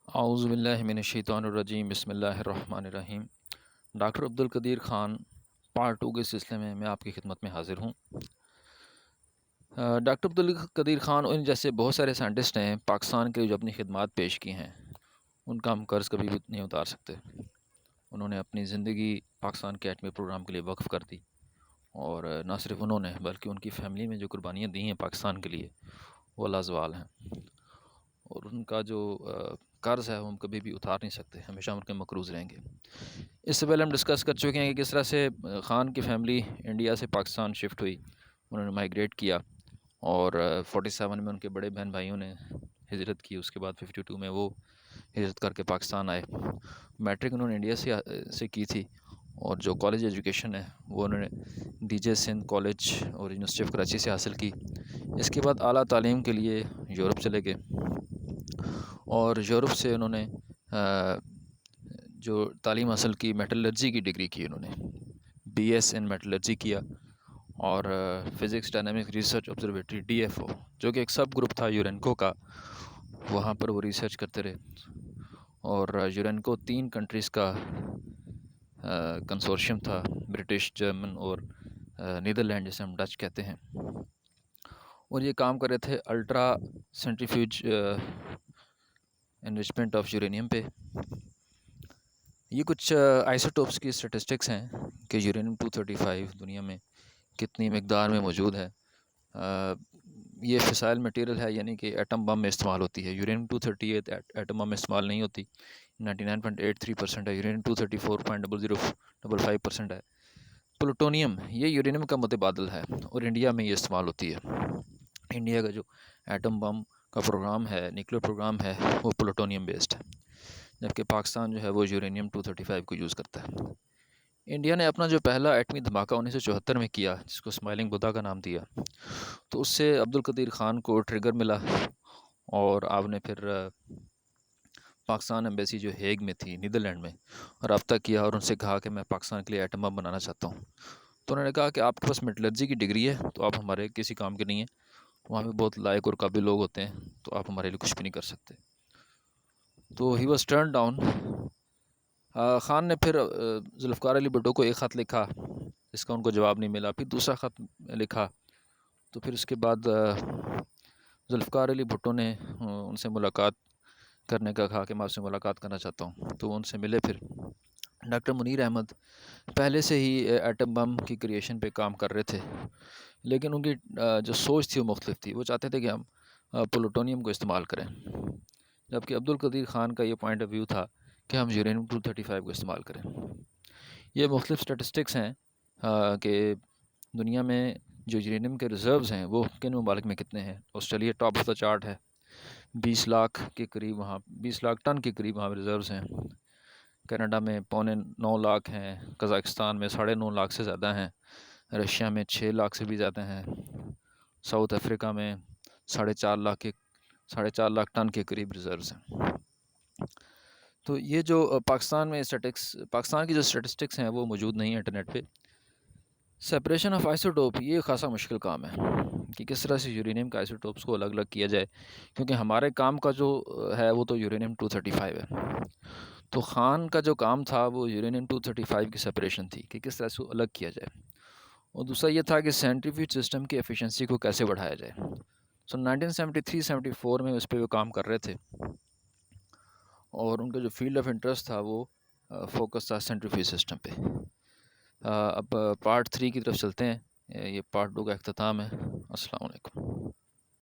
اعوذ باللہ من الشیطان الرجیم، بسم اللہ الرحمن الرحیم۔ ڈاکٹر عبدالقدیر خان پارٹ 2 کے سلسلے میں آپ کی خدمت میں حاضر ہوں۔ ڈاکٹر عبدالقدیر خان اور ان جیسے بہت سارے سائنٹسٹ ہیں پاکستان کے جو اپنی خدمات پیش کی ہیں، ان کا ہم قرض کبھی بھی نہیں اتار سکتے۔ انہوں نے اپنی زندگی پاکستان کے ایٹمی پروگرام کے لیے وقف کر دی، اور نہ صرف انہوں نے بلکہ ان کی فیملی میں جو قربانیاں دی ہیں پاکستان کے لیے وہ لازوال ہیں، اور ان کا جو قرض ہے وہ ہم کبھی بھی اتار نہیں سکتے، ہمیشہ ان کے مقروض رہیں گے۔ اس سے پہلے ہم ڈسکس کر چکے ہیں کہ کس طرح سے خان کی فیملی انڈیا سے پاکستان شفٹ ہوئی، انہوں نے مائیگریٹ کیا، اور 47 میں ان کے بڑے بہن بھائیوں نے ہجرت کی، اس کے بعد 52 میں وہ ہجرت کر کے پاکستان آئے۔ میٹرک انہوں نے انڈیا سے کی تھی، اور جو کالج ایجوکیشن ہے وہ انہوں نے ڈی جے سندھ کالج اور یونیورسٹی آف کراچی سے حاصل کی۔ اس کے بعد اعلیٰ تعلیم کے لیے یورپ چلے گئے، اور یورپ سے انہوں نے جو تعلیم حاصل کی میٹلرجی کی ڈگری کی، انہوں نے بی ایس ان میٹلرجی کیا، اور physics dynamic research observatory D F O جو کہ ایک سب گروپ تھا یورینکو کا، وہاں پر وہ ریسرچ کرتے رہے۔ اور یورینکو 3 کنٹریز کا کنسورشیم تھا، برٹش، جرمن اور نیدرلینڈ جسے ہم ڈچ کہتے ہیں، اور یہ کام کر رہے تھے ultra centrifuge enrichment of uranium پہ۔ یہ کچھ آئسوٹوپس کی اسٹیٹسٹکس ہیں کہ یورینیم 235 دنیا میں کتنی مقدار میں موجود ہے۔ یہ فسائل مٹیریل ہے، یعنی کہ ایٹم بم میں استعمال ہوتی ہے۔ یورینیم 238 ایٹم بم میں استعمال نہیں ہوتی، 99.83% ہے۔ یورینیم 234.0055% ہے۔ پلوٹونیم یہ یورینیم کا متبادل ہے، اور انڈیا میں یہ استعمال ہوتی ہے۔ انڈیا کا جو ایٹم بم کا پروگرام ہے، نیوکلیر پروگرام ہے، وہ پلوٹونیم بیسڈ ہے، جبکہ پاکستان جو ہے وہ یورینیم 235 کو یوز کرتا ہے۔ انڈیا نے اپنا جو پہلا ایٹمی دھماکہ 1974 میں کیا، جس کو اسمائلنگ بدھا کا نام دیا، تو اس سے عبدالقدیر خان کو ٹریگر ملا، اور آپ نے پھر پاکستان ایمبیسی جو ہیگ میں تھی نیدرلینڈ میں رابطہ کیا، اور ان سے کہا کہ میں پاکستان کے لیے ایٹم بم بنانا چاہتا ہوں۔ تو انہوں نے کہا کہ آپ کے پاس میٹلرجی کی ڈگری ہے تو آپ ہمارے کسی کام کے نہیں ہیں، وہاں پہ بہت لائق اور قابل لوگ ہوتے ہیں، تو آپ ہمارے لیے کچھ بھی نہیں کر سکتے۔ تو he was turn down. Khan نے پھر ذوالفقار علی بھٹو کو ایک خط لکھا، جس کا ان کو جواب نہیں ملا، پھر دوسرا خط لکھا، تو پھر اس کے بعد ذوالفقار علی بھٹو نے ان سے ملاقات کرنے کا کہا کہ میں آپ سے ملاقات کرنا چاہتا ہوں، تو وہ ان سے ملے۔ پھر ڈاکٹر منیر احمد پہلے سے ہی ایٹم بم کی کریشن پہ کام کر رہے تھے، لیکن ان کی جو سوچ تھی وہ مختلف تھی۔ وہ چاہتے تھے کہ ہم پلوٹونیم کو استعمال کریں، جبکہ عبدالقدیر خان کا یہ پوائنٹ آف ویو تھا کہ ہم یورینیم 235 کو استعمال کریں۔ یہ مختلف سٹیٹسٹکس ہیں کہ دنیا میں جو یورینیم کے ریزروز ہیں وہ کن ممالک میں کتنے ہیں۔ Australia top of the chart ہے، 20 لاکھ کے قریب، وہاں 20 لاکھ ٹن کے قریب وہاں ریزروز ہیں۔ کینیڈا میں 9.25 لاکھ ہیں، قزاقستان میں 9.5 لاکھ سے زیادہ ہیں، رشیا میں 6 لاکھ سے بھی زیادہ ہیں، ساؤتھ افریقہ میں 4.5 لاکھ ٹن کے قریب ریزروز ہیں۔ تو یہ جو پاکستان کی جو اسٹیٹسٹکس ہیں وہ موجود نہیں ہیں انٹرنیٹ پہ۔ سیپریشن آف آئسوٹوپ یہ خاصا مشکل کام ہے کہ کس طرح سے یورینیم کے آئسوٹوپس کو الگ الگ کیا جائے، کیونکہ ہمارے کام کا جو ہے وہ تو یورینیم 235 ہے۔ تو خان کا جو کام تھا وہ یورینیم 235 کی سیپریشن تھی کہ کس طرح سے الگ کیا جائے، اور دوسرا یہ تھا کہ سینٹریفیوج سسٹم کی ایفیشنسی کو کیسے بڑھایا جائے۔ 1973-74 میں اس پہ وہ کام کر رہے تھے، اور ان کا جو فیلڈ آف انٹرسٹ تھا وہ فوکس تھا سینٹریفیوج سسٹم پہ۔ اب پارٹ 3 کی طرف چلتے ہیں، یہ پارٹ 2 کا اختتام ہے۔ السلام علیکم۔